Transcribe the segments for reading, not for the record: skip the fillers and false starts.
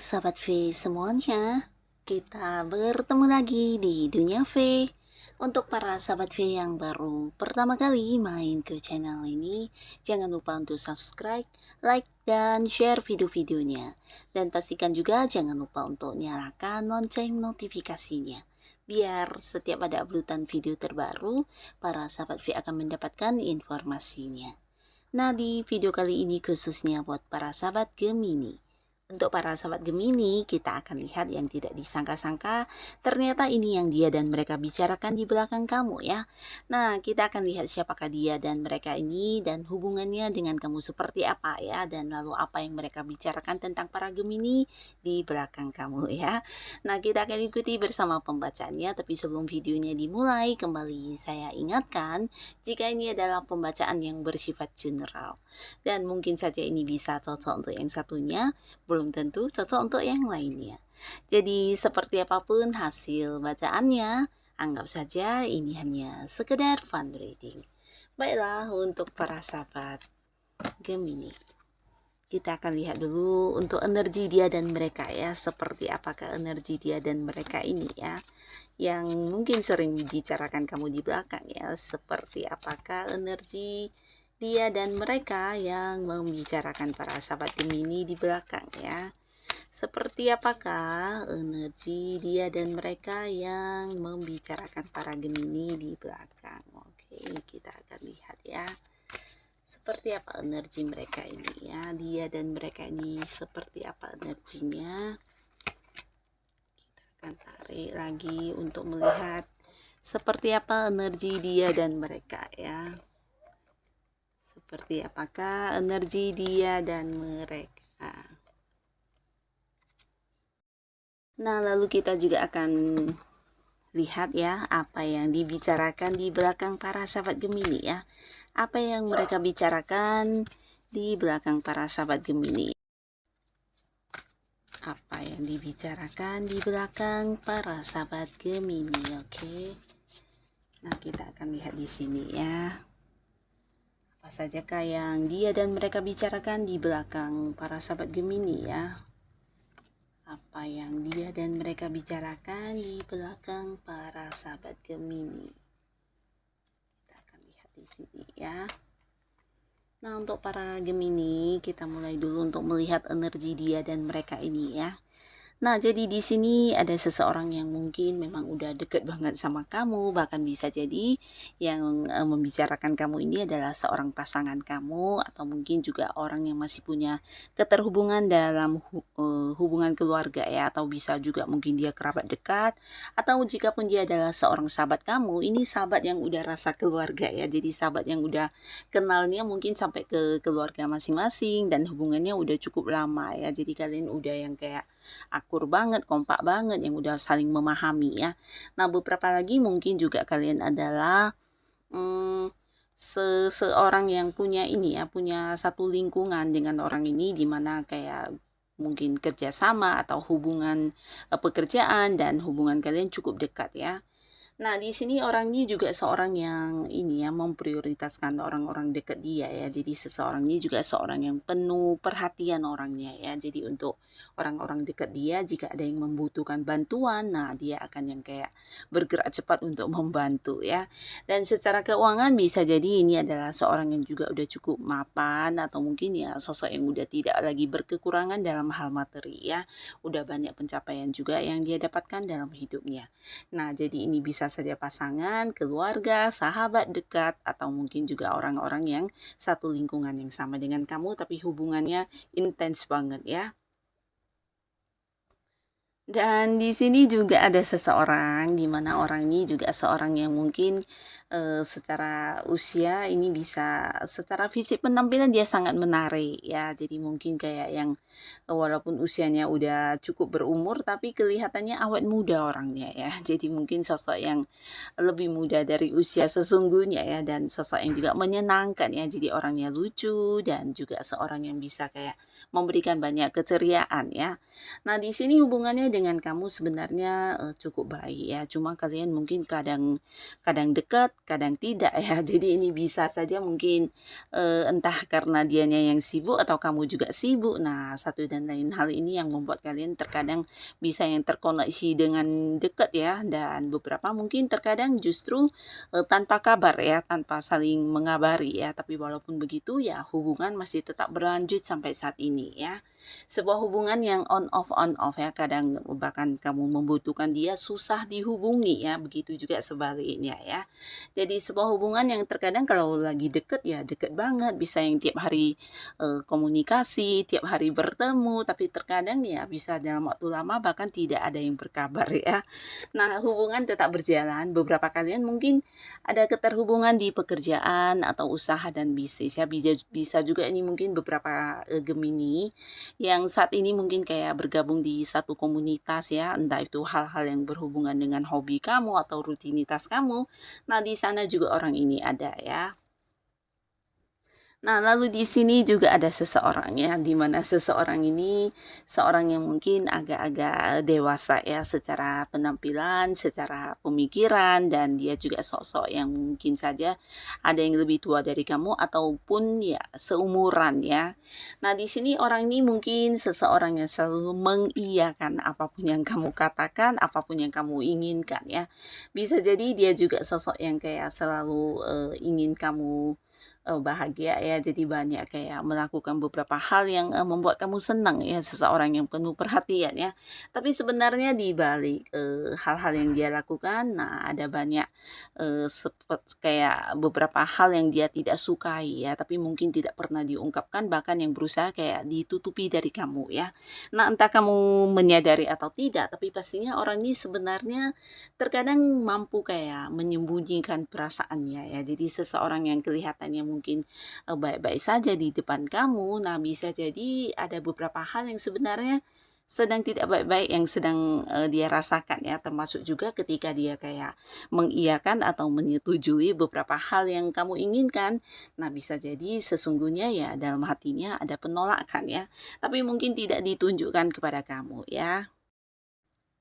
sahabat V semuanya, kita bertemu lagi di Dunia V. Untuk para sahabat V yang baru pertama kali main ke channel ini, jangan lupa untuk subscribe, like, dan share video-videonya. Dan pastikan juga jangan lupa untuk nyalakan lonceng notifikasinya. Biar setiap ada uploadan video terbaru, para sahabat V akan mendapatkan informasinya. Nah, di video kali ini khususnya buat para sahabat Gemini. Untuk para sahabat Gemini, kita akan lihat yang tidak disangka-sangka, ternyata ini yang dia dan mereka bicarakan di belakang kamu ya. Nah, kita akan lihat siapakah dia dan mereka ini dan hubungannya dengan kamu seperti apa ya, dan lalu apa yang mereka bicarakan tentang para Gemini di belakang kamu ya. Nah, kita akan ikuti bersama pembacaannya, tapi sebelum videonya dimulai, kembali saya ingatkan, jika ini adalah pembacaan yang bersifat general, dan mungkin saja ini bisa cocok untuk yang satunya, belum tentu cocok untuk yang lainnya. Jadi seperti apapun hasil bacaannya, anggap saja ini hanya sekedar fun reading. Baiklah, untuk para sahabat Gemini, kita akan lihat dulu untuk energi dia dan mereka ya. Seperti apakah energi dia dan mereka ini ya, yang mungkin sering dibicarakan kamu di belakang ya. Seperti apakah energi dia dan mereka yang membicarakan para sahabat Gemini di belakang ya. Seperti apakah energi dia dan mereka yang membicarakan para Gemini di belakang. Oke, kita akan lihat ya. Seperti apa energi mereka ini ya. Dia dan mereka ini seperti apa energinya. Kita akan tarik lagi untuk melihat seperti apa energi dia dan mereka ya. Seperti apakah energi dia dan mereka. Nah, lalu kita juga akan lihat ya apa yang dibicarakan di belakang para sahabat Gemini ya. Apa yang mereka bicarakan di belakang para sahabat Gemini. Apa yang dibicarakan di belakang para sahabat Gemini, oke. Nah, kita akan lihat di sini ya. Apa sajakah yang dia dan mereka bicarakan di belakang para sahabat Gemini ya. Apa yang dia dan mereka bicarakan di belakang para sahabat Gemini. Kita akan lihat di sini ya. Nah, untuk para Gemini, kita mulai dulu untuk melihat energi dia dan mereka ini ya. Nah, jadi di sini ada seseorang yang mungkin memang udah deket banget sama kamu, bahkan bisa jadi yang membicarakan kamu ini adalah seorang pasangan kamu, atau mungkin juga orang yang masih punya keterhubungan dalam hubungan keluarga ya, atau bisa juga mungkin dia kerabat dekat, atau jika pun dia adalah seorang sahabat kamu, ini sahabat yang udah rasa keluarga ya, jadi sahabat yang udah kenalnya mungkin sampai ke keluarga masing-masing dan hubungannya udah cukup lama ya, jadi kalian udah yang kayak akur banget, kompak banget, yang udah saling memahami ya. Nah, beberapa lagi mungkin juga kalian adalah seseorang yang punya ini ya, punya satu lingkungan dengan orang ini, dimana kayak mungkin kerjasama atau hubungan pekerjaan dan hubungan kalian cukup dekat ya. Nah, di sini orangnya juga seorang yang ini ya, memprioritaskan orang-orang dekat dia ya. Jadi seseorang ini juga seorang yang penuh perhatian orangnya ya. Jadi untuk orang-orang dekat dia, jika ada yang membutuhkan bantuan, nah dia akan yang kayak bergerak cepat untuk membantu ya. Dan secara keuangan bisa jadi ini adalah seorang yang juga udah cukup mapan, atau mungkin ya sosok yang udah tidak lagi berkekurangan dalam hal materi ya. Udah banyak pencapaian juga yang dia dapatkan dalam hidupnya. Nah, jadi ini bisa saja pasangan, keluarga, sahabat dekat, atau mungkin juga orang-orang yang satu lingkungan yang sama dengan kamu, tapi hubungannya intens banget ya. Dan di sini juga ada seseorang, di mana orang ini juga seorang yang mungkin secara usia ini bisa, secara fisik penampilan dia sangat menarik ya. Jadi mungkin kayak yang walaupun usianya udah cukup berumur, tapi kelihatannya awet muda orangnya ya. Jadi mungkin sosok yang lebih muda dari usia sesungguhnya ya, dan sosok yang juga menyenangkan ya. Jadi orangnya lucu dan juga seorang yang bisa kayak memberikan banyak keceriaan ya. Nah, di sini hubungannya dengan kamu sebenarnya cukup baik ya. Cuma kalian mungkin kadang kadang dekat, kadang tidak ya. Jadi ini bisa saja mungkin entah karena dianya yang sibuk atau kamu juga sibuk. Nah, satu dan lain hal ini yang membuat kalian terkadang bisa yang terkoneksi dengan dekat ya, dan beberapa mungkin terkadang justru tanpa kabar ya, tanpa saling mengabari ya. Tapi walaupun begitu ya, hubungan masih tetap berlanjut sampai saat ini ya. Sebuah hubungan yang on off ya, kadang bahkan kamu membutuhkan dia susah dihubungi ya, begitu juga sebaliknya ya. Jadi sebuah hubungan yang terkadang kalau lagi deket ya deket banget, bisa yang tiap hari komunikasi, tiap hari bertemu, tapi terkadang ya bisa dalam waktu lama bahkan tidak ada yang berkabar ya. Nah, hubungan tetap berjalan, beberapa kalian mungkin ada keterhubungan di pekerjaan atau usaha dan bisnis ya, bisa juga ini mungkin beberapa Gemini yang saat ini mungkin kayak bergabung di satu komunitas ya, entah itu hal-hal yang berhubungan dengan hobi kamu atau rutinitas kamu. Nah, di sana juga orang ini ada ya. Nah, lalu di sini juga ada seseorang ya, di mana seseorang ini seorang yang mungkin agak-agak dewasa ya secara penampilan, secara pemikiran, dan dia juga sosok yang mungkin saja ada yang lebih tua dari kamu ataupun ya seumuran ya. Nah, di sini orang ini mungkin seseorang yang selalu mengiyakan apapun yang kamu katakan, apapun yang kamu inginkan ya. Bisa jadi dia juga sosok yang kayak selalu ingin kamu bahagia ya, jadi banyak kayak melakukan beberapa hal yang membuat kamu senang ya, seseorang yang penuh perhatian ya. Tapi sebenarnya di balik hal-hal yang dia lakukan, nah ada banyak kayak beberapa hal yang dia tidak sukai ya, tapi mungkin tidak pernah diungkapkan, bahkan yang berusaha kayak ditutupi dari kamu ya. Nah, entah kamu menyadari atau tidak, tapi pastinya orang ini sebenarnya terkadang mampu kayak menyembunyikan perasaannya ya. Jadi seseorang yang kelihatannya mungkin baik-baik saja di depan kamu, nah bisa jadi ada beberapa hal yang sebenarnya sedang tidak baik-baik yang sedang dia rasakan ya, termasuk juga ketika dia kayak mengiyakan atau menyetujui beberapa hal yang kamu inginkan. Nah, bisa jadi sesungguhnya ya dalam hatinya ada penolakan ya, tapi mungkin tidak ditunjukkan kepada kamu ya.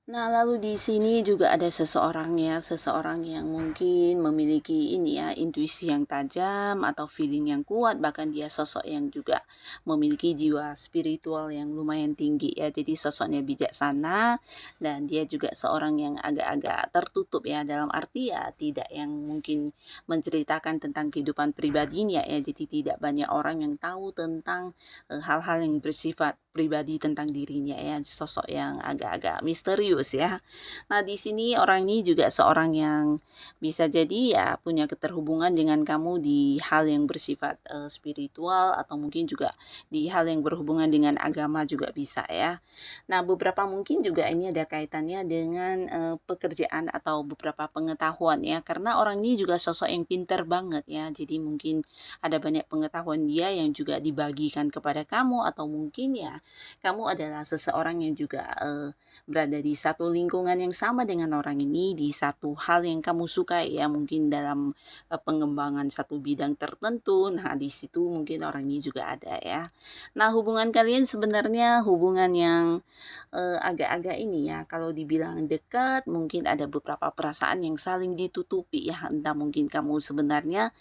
Nah, lalu di sini juga ada seseorang ya, seseorang yang mungkin memiliki ini ya, intuisi yang tajam atau feeling yang kuat, bahkan dia sosok yang juga memiliki jiwa spiritual yang lumayan tinggi ya. Jadi sosoknya bijaksana, dan dia juga seorang yang agak-agak tertutup ya, dalam arti ya tidak yang mungkin menceritakan tentang kehidupan pribadinya ya. Jadi tidak banyak orang yang tahu tentang hal-hal yang bersifat pribadi tentang dirinya ya, sosok yang agak-agak misterius ya. Nah, di sini orang ini juga seorang yang bisa jadi ya punya keterhubungan dengan kamu di hal yang bersifat spiritual, atau mungkin juga di hal yang berhubungan dengan agama juga bisa ya. Nah, beberapa mungkin juga ini ada kaitannya dengan pekerjaan atau beberapa pengetahuan ya, karena orang ini juga sosok yang pinter banget ya. Jadi mungkin ada banyak pengetahuan dia yang juga dibagikan kepada kamu, atau mungkin ya kamu adalah seseorang yang juga berada di satu lingkungan yang sama dengan orang ini, di satu hal yang kamu suka ya, mungkin dalam pengembangan satu bidang tertentu. Nah, di situ mungkin orang ini juga ada ya. Nah, hubungan kalian sebenarnya hubungan yang agak-agak ini ya, kalau dibilang dekat mungkin ada beberapa perasaan yang saling ditutupi ya, entah mungkin kamu sebenarnya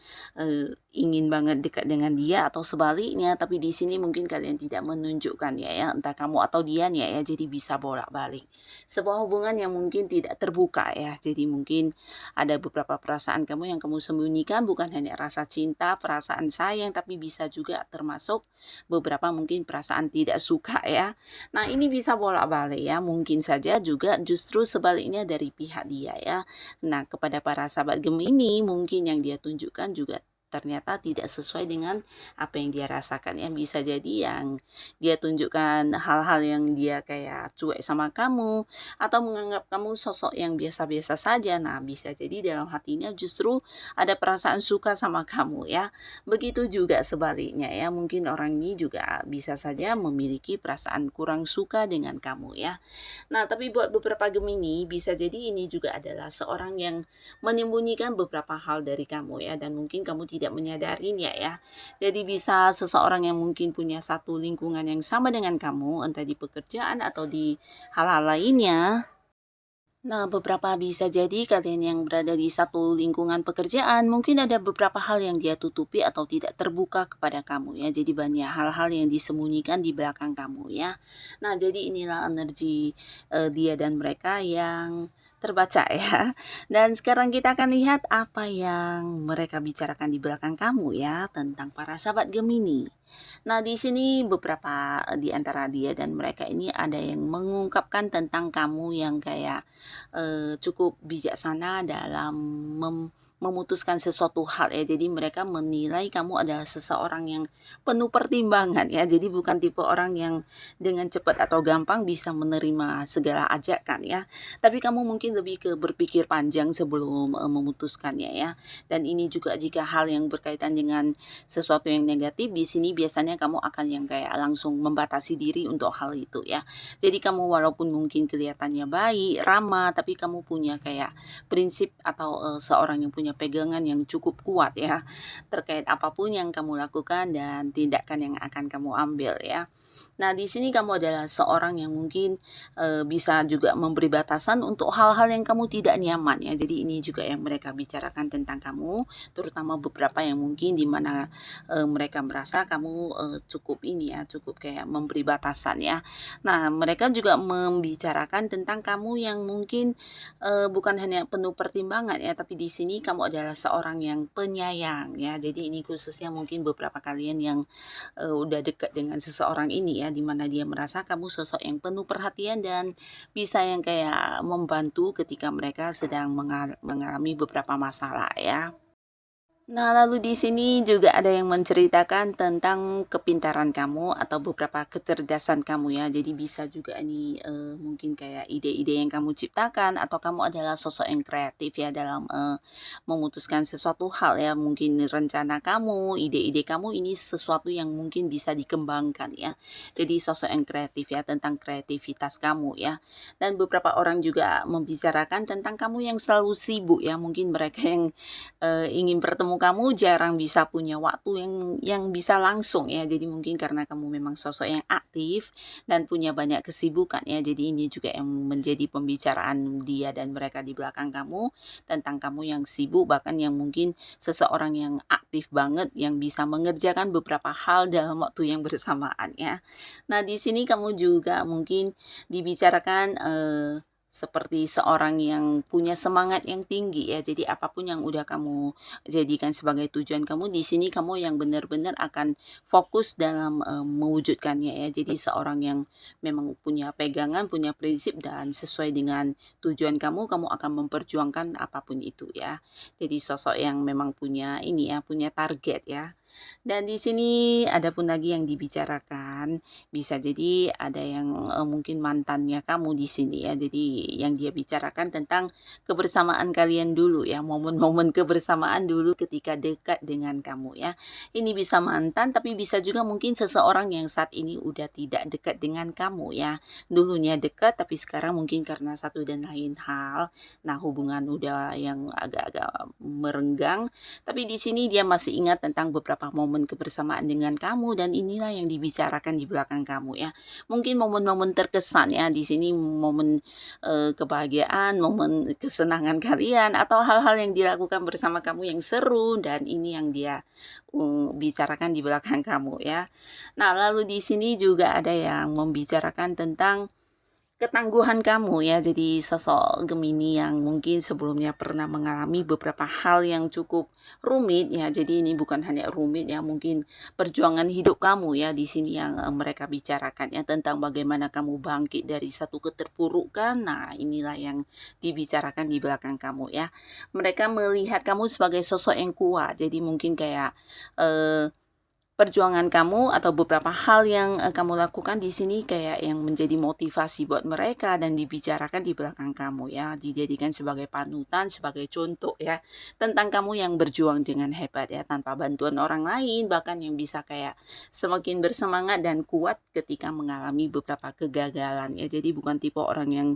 ingin banget dekat dengan dia atau sebaliknya, tapi di sini mungkin kalian tidak menunjukkan ya, entah kamu atau dianya ya, jadi bisa bolak-balik. Sebuah hubungan yang mungkin tidak terbuka ya, jadi mungkin ada beberapa perasaan kamu yang kamu sembunyikan, bukan hanya rasa cinta, perasaan sayang, tapi bisa juga termasuk beberapa mungkin perasaan tidak suka ya. Nah, ini bisa bolak-balik ya, mungkin saja juga justru sebaliknya dari pihak dia ya. Nah, kepada para sahabat Gemini mungkin yang dia tunjukkan juga ternyata tidak sesuai dengan apa yang dia rasakan ya. Bisa jadi yang dia tunjukkan hal-hal yang dia kayak cuek sama kamu, atau menganggap kamu sosok yang biasa-biasa saja. Nah, bisa jadi dalam hatinya justru ada perasaan suka sama kamu ya. Begitu juga sebaliknya ya, mungkin orang ini juga bisa saja memiliki perasaan kurang suka dengan kamu ya. Nah, tapi buat beberapa Gemini bisa jadi ini juga adalah seorang yang menyembunyikan beberapa hal dari kamu ya, dan mungkin kamu tidak menyadarinya ya. Jadi bisa seseorang yang mungkin punya satu lingkungan yang sama dengan kamu, entah di pekerjaan atau di hal-hal lainnya. Nah, beberapa bisa jadi kalian yang berada di satu lingkungan pekerjaan, mungkin ada beberapa hal yang dia tutupi atau tidak terbuka kepada kamu ya. Jadi banyak hal-hal yang disembunyikan di belakang kamu ya. Nah, jadi inilah energi dia dan mereka yang terbaca ya. Dan sekarang kita akan lihat apa yang mereka bicarakan di belakang kamu ya tentang para sahabat Gemini. Nah, di sini beberapa di antara dia dan mereka ini ada yang mengungkapkan tentang kamu yang kayak cukup bijaksana dalam memutuskan sesuatu hal ya. Jadi mereka menilai kamu adalah seseorang yang penuh pertimbangan ya. Jadi bukan tipe orang yang dengan cepat atau gampang bisa menerima segala ajakan ya. Tapi kamu mungkin lebih ke berpikir panjang sebelum memutuskannya ya. Dan ini juga jika hal yang berkaitan dengan sesuatu yang negatif, di sini biasanya kamu akan yang kayak langsung membatasi diri untuk hal itu ya. Jadi kamu walaupun mungkin kelihatannya baik, ramah, tapi kamu punya kayak prinsip atau seorang yang punya pegangan yang cukup kuat ya terkait apapun yang kamu lakukan dan tindakan yang akan kamu ambil ya. Nah, di sini kamu adalah seorang yang mungkin bisa juga memberi batasan untuk hal-hal yang kamu tidak nyaman ya. Jadi ini juga yang mereka bicarakan tentang kamu, terutama beberapa yang mungkin di mana mereka merasa kamu cukup ini ya, cukup kayak memberi batasan ya. Nah, mereka juga membicarakan tentang kamu yang mungkin bukan hanya penuh pertimbangan ya, tapi di sini kamu adalah seorang yang penyayang ya. Jadi ini khususnya mungkin beberapa kalian yang udah dekat dengan seseorang ini ya, di mana dia merasa kamu sosok yang penuh perhatian dan bisa yang kayak membantu ketika mereka sedang mengalami beberapa masalah ya. Nah, lalu di sini juga ada yang menceritakan tentang kepintaran kamu atau beberapa kecerdasan kamu ya. Jadi bisa juga ini mungkin kayak ide-ide yang kamu ciptakan atau kamu adalah sosok yang kreatif ya dalam memutuskan sesuatu hal ya. Mungkin rencana kamu, ide-ide kamu ini sesuatu yang mungkin bisa dikembangkan ya. Jadi sosok yang kreatif ya tentang kreativitas kamu ya. Dan beberapa orang juga membicarakan tentang kamu yang selalu sibuk ya. Mungkin mereka yang ingin bertemu kamu jarang bisa punya waktu yang bisa langsung ya. Jadi mungkin karena kamu memang sosok yang aktif dan punya banyak kesibukan ya. Jadi ini juga yang menjadi pembicaraan dia dan mereka di belakang kamu tentang kamu yang sibuk, bahkan yang mungkin seseorang yang aktif banget yang bisa mengerjakan beberapa hal dalam waktu yang bersamaan ya. Nah, di sini kamu juga mungkin dibicarakan seperti seorang yang punya semangat yang tinggi ya. Jadi apapun yang udah kamu jadikan sebagai tujuan kamu, di sini kamu yang benar-benar akan fokus dalam mewujudkannya ya. Jadi seorang yang memang punya pegangan, punya prinsip dan sesuai dengan tujuan kamu, kamu akan memperjuangkan apapun itu ya. Jadi sosok yang memang punya ini ya, punya target ya. Dan di sini ada pun lagi yang dibicarakan, bisa jadi ada yang mungkin mantannya kamu di sini ya. Jadi yang dia bicarakan tentang kebersamaan kalian dulu ya, momen-momen kebersamaan dulu ketika dekat dengan kamu ya. Ini bisa mantan tapi bisa juga mungkin seseorang yang saat ini udah tidak dekat dengan kamu ya. Dulunya dekat tapi sekarang mungkin karena satu dan lain hal, nah hubungan udah yang agak-agak merenggang, tapi di sini dia masih ingat tentang beberapa momen kebersamaan dengan kamu dan inilah yang dibicarakan di belakang kamu ya. Mungkin momen-momen terkesan ya di sini momen kebahagiaan, momen kesenangan kalian atau hal-hal yang dilakukan bersama kamu yang seru dan ini yang dia bicarakan di belakang kamu ya. Nah, lalu di sini juga ada yang membicarakan tentang ketangguhan kamu ya. Jadi sosok Gemini yang mungkin sebelumnya pernah mengalami beberapa hal yang cukup rumit ya. Jadi ini bukan hanya rumit ya, mungkin perjuangan hidup kamu ya di sini yang mereka bicarakan ya tentang bagaimana kamu bangkit dari satu keterpurukan. Nah, inilah yang dibicarakan di belakang kamu ya. Mereka melihat kamu sebagai sosok yang kuat. Jadi mungkin kayak perjuangan kamu atau beberapa hal yang kamu lakukan di sini kayak yang menjadi motivasi buat mereka dan dibicarakan di belakang kamu ya, dijadikan sebagai panutan, sebagai contoh ya, tentang kamu yang berjuang dengan hebat ya, tanpa bantuan orang lain, bahkan yang bisa kayak semakin bersemangat dan kuat ketika mengalami beberapa kegagalan ya. Jadi bukan tipe orang yang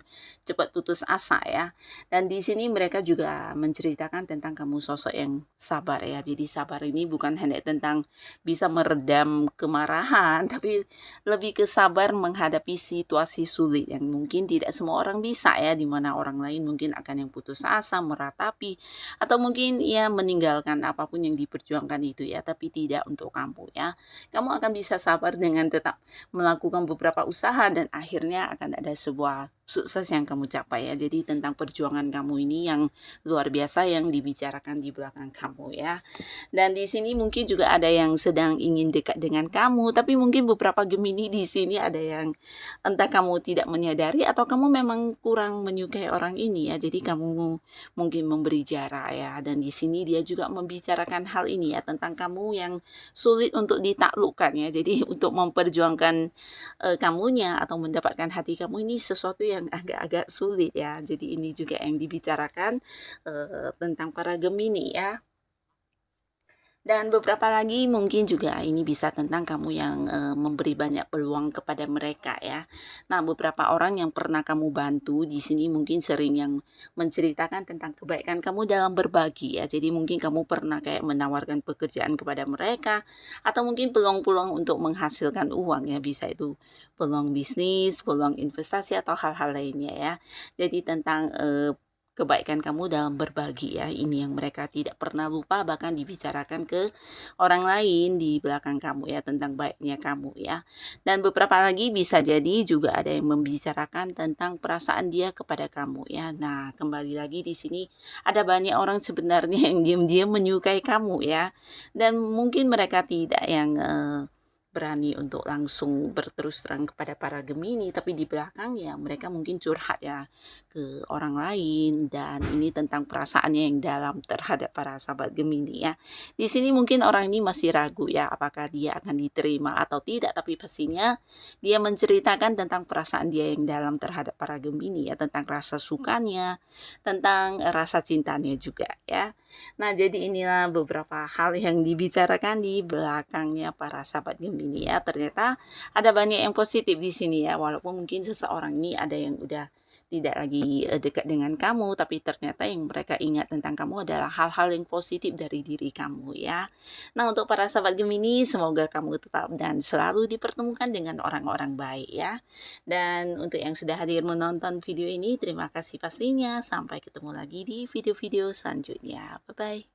cepat putus asa ya. Dan di sini mereka juga menceritakan tentang kamu sosok yang sabar ya. Jadi sabar ini bukan hanya tentang bisa meredam kemarahan, tapi lebih ke sabar menghadapi situasi sulit yang mungkin tidak semua orang bisa ya, di mana orang lain mungkin akan yang putus asa, meratapi, atau mungkin ya meninggalkan apapun yang diperjuangkan itu ya, tapi tidak untuk kamu ya. Kamu akan bisa sabar dengan tetap melakukan beberapa usaha dan akhirnya akan ada sebuah sukses yang kamu capai ya. Jadi tentang perjuangan kamu ini yang luar biasa yang dibicarakan di belakang kamu ya. Dan di sini mungkin juga ada yang sedang ingin dekat dengan kamu, tapi mungkin beberapa Gemini di sini ada yang entah kamu tidak menyadari atau kamu memang kurang menyukai orang ini ya. Jadi kamu mungkin memberi jarak ya. Dan di sini dia juga membicarakan hal ini ya, tentang kamu yang sulit untuk ditaklukkan ya. Jadi untuk memperjuangkan kamunya atau mendapatkan hati kamu ini sesuatu yang agak-agak sulit ya. Jadi ini juga yang dibicarakan tentang para Gemini ya. Dan beberapa lagi mungkin juga ini bisa tentang kamu yang memberi banyak peluang kepada mereka ya. Nah, beberapa orang yang pernah kamu bantu di sini mungkin sering yang menceritakan tentang kebaikan kamu dalam berbagi ya. Jadi mungkin kamu pernah kayak menawarkan pekerjaan kepada mereka atau mungkin peluang-peluang untuk menghasilkan uang ya. Bisa itu peluang bisnis, peluang investasi atau hal-hal lainnya ya. Jadi tentang kebaikan kamu dalam berbagi ya, ini yang mereka tidak pernah lupa, bahkan dibicarakan ke orang lain di belakang kamu ya, tentang baiknya kamu ya. Dan beberapa lagi bisa jadi juga ada yang membicarakan tentang perasaan dia kepada kamu ya. Nah, kembali lagi di sini ada banyak orang sebenarnya yang diam-diam menyukai kamu ya, dan mungkin mereka tidak yang berani untuk langsung berterus terang kepada para Gemini, tapi di belakang ya mereka mungkin curhat ya ke orang lain, dan ini tentang perasaannya yang dalam terhadap para sahabat Gemini ya. Di sini mungkin orang ini masih ragu ya, apakah dia akan diterima atau tidak, tapi pastinya dia menceritakan tentang perasaan dia yang dalam terhadap para Gemini ya, tentang rasa sukanya, tentang rasa cintanya juga ya. Nah, jadi inilah beberapa hal yang dibicarakan di belakangnya para sahabat Gemini ya. Ternyata ada banyak yang positif di sini ya. Walaupun mungkin seseorang ini ada yang udah tidak lagi dekat dengan kamu, tapi ternyata yang mereka ingat tentang kamu adalah hal-hal yang positif dari diri kamu ya. Nah, untuk para sahabat Gemini, semoga kamu tetap dan selalu dipertemukan dengan orang-orang baik ya. Dan untuk yang sudah hadir menonton video ini, terima kasih pastinya. Sampai ketemu lagi di video-video selanjutnya. Bye-bye.